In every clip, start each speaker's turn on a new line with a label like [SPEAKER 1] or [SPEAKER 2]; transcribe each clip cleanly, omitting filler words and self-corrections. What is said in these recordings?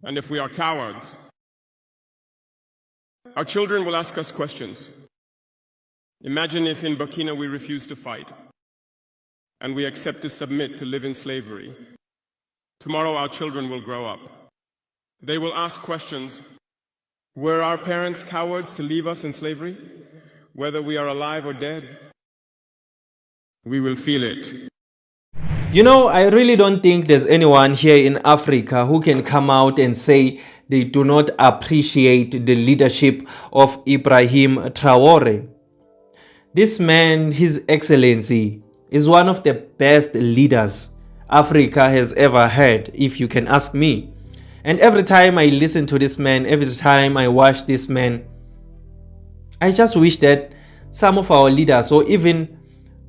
[SPEAKER 1] And if we are cowards, our children will ask us questions. Imagine if in Burkina we refuse to fight and we accept to submit to live in slavery. Tomorrow our children will grow up. They will ask questions. Were our parents cowards to leave us in slavery? Whether we are alive or dead, we will feel it.
[SPEAKER 2] You know, I really don't think there's anyone here in Africa who can come out and say they do not appreciate the leadership of Ibrahim Traore. This man, His Excellency, is one of the best leaders Africa has ever had, if you can ask me. And every time I listen to this man, every time I watch this man, I just wish that some of our leaders or even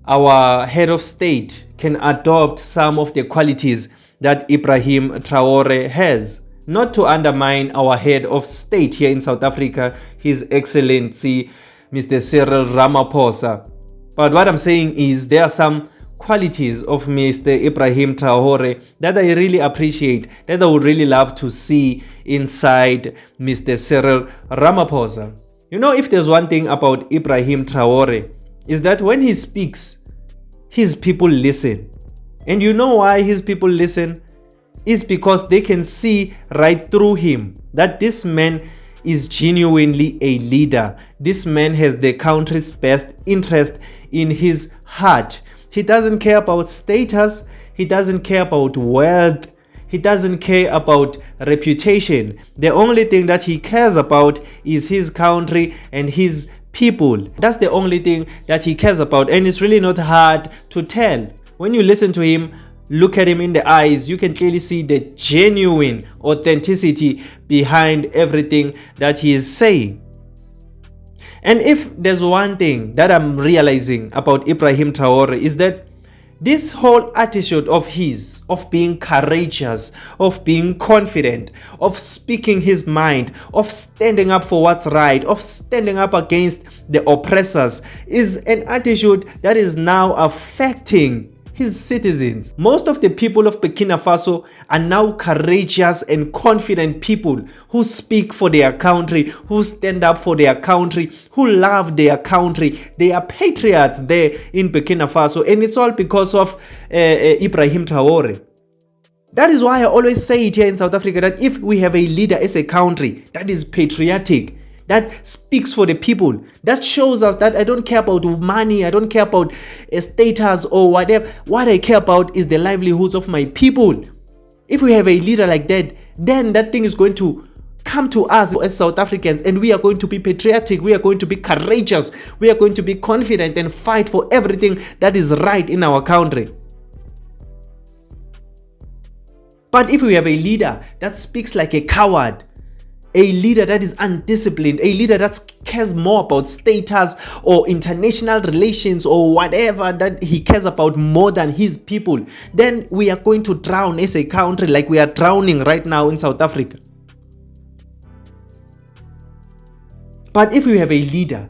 [SPEAKER 2] our head of state can adopt some of the qualities that Ibrahim Traore has. Not to undermine our head of state here in South Africa, His Excellency Mr. Cyril Ramaphosa. But what I'm saying is there are some qualities of Mr. Ibrahim Traore that I really appreciate, that I would really love to see inside Mr. Cyril Ramaphosa. You know, if there's one thing about Ibrahim Traore, is that when he speaks, his people listen. And you know why his people listen? It's because they can see right through him that this man is genuinely a leader. This man has the country's best interest in his heart. He doesn't care about status. He doesn't care about wealth. He doesn't care about reputation. The only thing that he cares about is his country and his people. That's the only thing that he cares about, and it's really not hard to tell. When you listen to him, look at him in the eyes, you can clearly see the genuine authenticity behind everything that he is saying. And if there's one thing that I'm realizing about Ibrahim Traore is that this whole attitude of his, of being courageous, of being confident, of speaking his mind, of standing up for what's right, of standing up against the oppressors, is an attitude that is now affecting his citizens. Most of the people of Burkina Faso are now courageous and confident people who speak for their country, who stand up for their country, who love their country. They are patriots there in Burkina Faso, and it's all because of Ibrahim Traore. That is why I always say it here in South Africa, that if we have a leader as a country that is patriotic, that speaks for the people, that shows us that I don't care about money, I don't care about status or whatever. What I care about is the livelihoods of my people. If we have a leader like that, then that thing is going to come to us as South Africans, and we are going to be patriotic, we are going to be courageous, we are going to be confident and fight for everything that is right in our country. But if we have a leader that speaks like a coward, a leader that is undisciplined, a leader that cares more about status or international relations or whatever that he cares about more than his people, then we are going to drown as a country like we are drowning right now in South Africa. But if we have a leader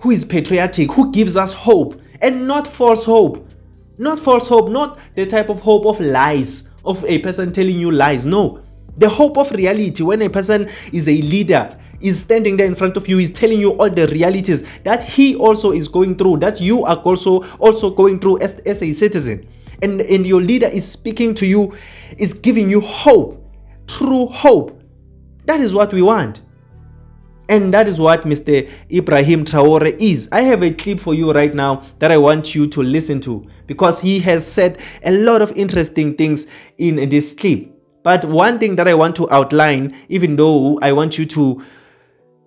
[SPEAKER 2] who is patriotic, who gives us hope, and not false hope, not the type of hope of lies, of a person telling you lies, no. The hope of reality, when a person is a leader, is standing there in front of you, is telling you all the realities that he also is going through, that you are also going through as a citizen. And your leader is speaking to you, is giving you hope, true hope. That is what we want. And that is what Mr. Ibrahim Traore is. I have a clip for you right now that I want you to listen to, because he has said a lot of interesting things in this clip. But one thing that I want to outline, even though I want you to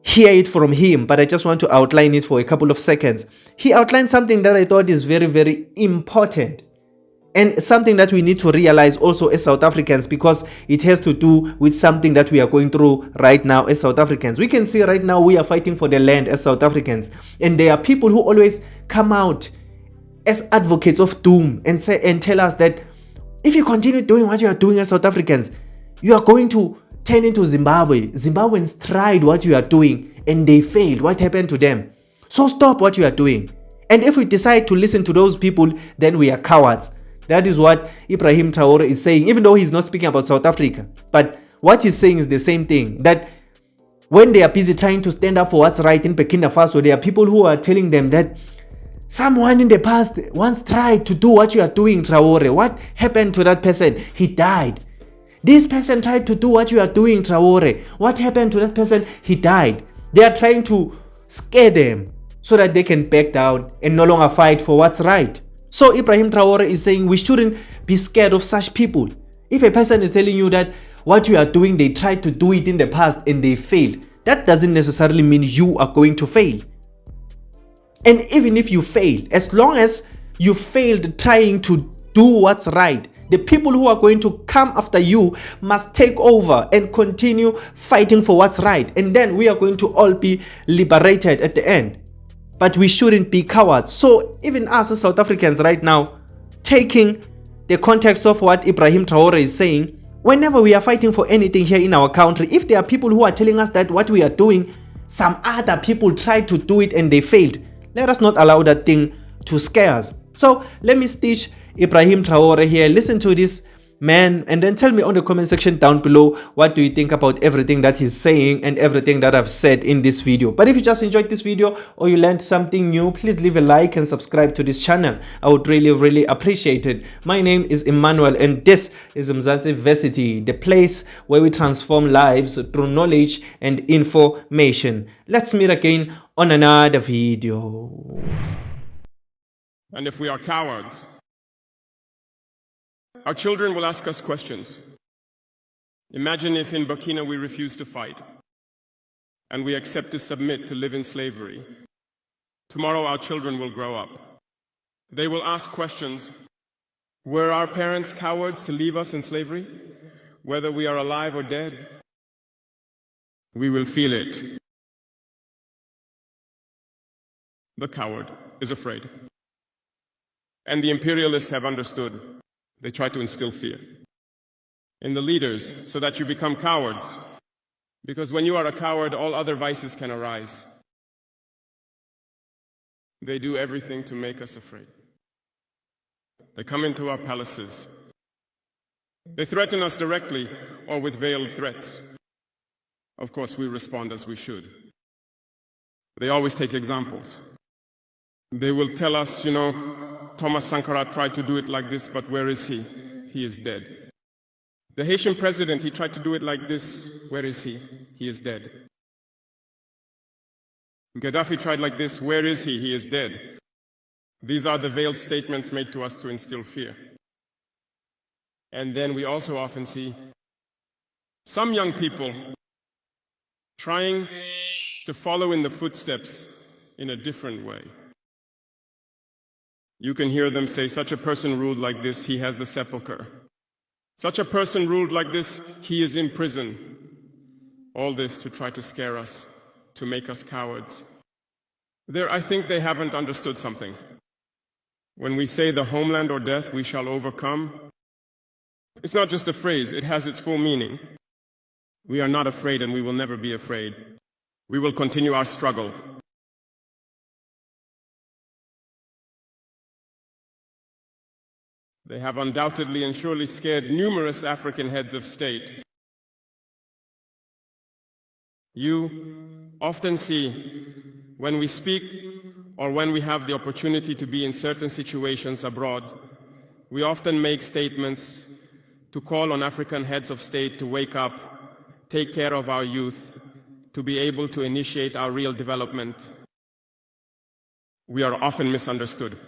[SPEAKER 2] hear it from him, but I just want to outline it for a couple of seconds. He outlined something that I thought is very, very important, and something that we need to realize also as South Africans, because it has to do with something that we are going through right now as South Africans. We can see right now we are fighting for the land as South Africans, and there are people who always come out as advocates of doom and say and tell us that if you continue doing what you are doing as South Africans, you are going to turn into Zimbabwe. Zimbabweans tried what you are doing and they failed. What happened to them? So stop what you are doing. And if we decide to listen to those people, then we are cowards. That is what Ibrahim Traore is saying, even though he's not speaking about South Africa. But what he's saying is the same thing, that when they are busy trying to stand up for what's right in Burkina Faso, there are people who are telling them that someone in the past once tried to do what you are doing, Traore. What happened to that person? He died. This person tried to do what you are doing, Traore. What happened to that person? He died. They are trying to scare them so that they can back down and no longer fight for what's right. So Ibrahim Traore is saying we shouldn't be scared of such people. If a person is telling you that what you are doing, they tried to do it in the past and they failed, that doesn't necessarily mean you are going to fail. And even if you fail, as long as you failed trying to do what's right, the people who are going to come after you must take over and continue fighting for what's right. And then we are going to all be liberated at the end. But we shouldn't be cowards. So even us as South Africans right now, taking the context of what Ibrahim Traore is saying, whenever we are fighting for anything here in our country, if there are people who are telling us that what we are doing, some other people tried to do it and they failed, let us not allow that thing to scare us. So let me stitch Ibrahim Traore here. Listen to this man and then tell me on the comment section down below, what do you think about everything that he's saying and everything that I've said in this video. But if you just enjoyed this video or you learned something new, please leave a like and subscribe to this channel. I would really appreciate it. My name is Emmanuel and this is Mzansi Versity, the place where we transform lives through knowledge and information. Let's meet again on another video.
[SPEAKER 1] And if we are cowards, our children will ask us questions. Imagine if in Burkina we refuse to fight and we accept to submit to live in slavery. Tomorrow our children will grow up. They will ask questions. Were our parents cowards to leave us in slavery? Whether we are alive or dead, we will feel it. The coward is afraid. And the imperialists have understood. They try to instill fear in the leaders so that you become cowards. Because when you are a coward, all other vices can arise. They do everything to make us afraid. They come into our palaces. They threaten us directly or with veiled threats. Of course, we respond as we should. They always take examples. They will tell us, Thomas Sankara tried to do it like this, but where is he? He is dead. The Haitian president, he tried to do it like this. Where is he? He is dead. Gaddafi tried like this. Where is he? He is dead. These are the veiled statements made to us to instill fear. And then we also often see some young people trying to follow in the footsteps in a different way. You can hear them say, such a person ruled like this, he has the sepulchre. Such a person ruled like this, he is in prison. All this to try to scare us, to make us cowards. I think they haven't understood something. When we say the homeland or death, we shall overcome, it's not just a phrase, it has its full meaning. We are not afraid and we will never be afraid. We will continue our struggle. They have undoubtedly and surely scared numerous African heads of state. You often see, when we speak or when we have the opportunity to be in certain situations abroad, we often make statements to call on African heads of state to wake up, take care of our youth, to be able to initiate our real development. We are often misunderstood.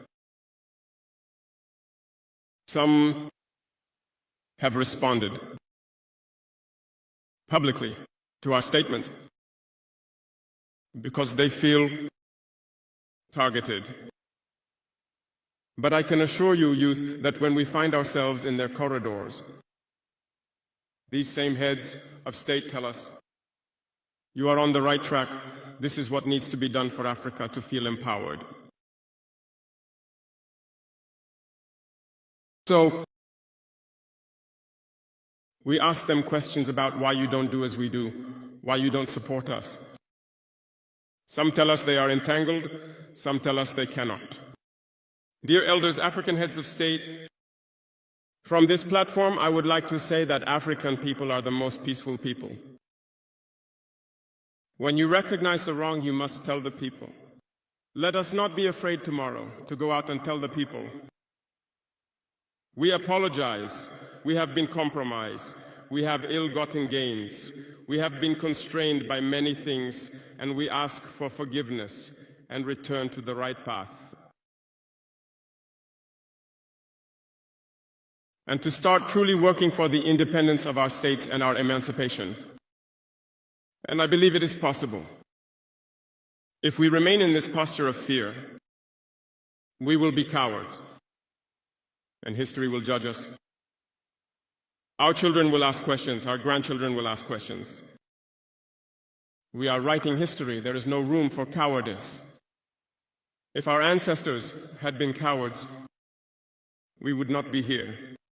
[SPEAKER 1] Some have responded publicly to our statements because they feel targeted. But I can assure you, youth, that when we find ourselves in their corridors, these same heads of state tell us, you are on the right track. This is what needs to be done for Africa to feel empowered. So, we ask them questions about why you don't do as we do, why you don't support us. Some tell us they are entangled, some tell us they cannot. Dear elders, African heads of state From this platform, I would like to say that African people are the most peaceful people. When you recognize the wrong, you must tell the people. Let us not be afraid tomorrow to go out and tell the people. We apologize. We have been compromised. We have ill-gotten gains. We have been constrained by many things, and we ask for forgiveness and return to the right path. And to start truly working for the independence of our states and our emancipation. And I believe it is possible. If we remain in this posture of fear, we will be cowards, and history will judge us. Our children will ask questions, our grandchildren will ask questions. We are writing history. There is no room for cowardice. If our ancestors had been cowards, we would not be here.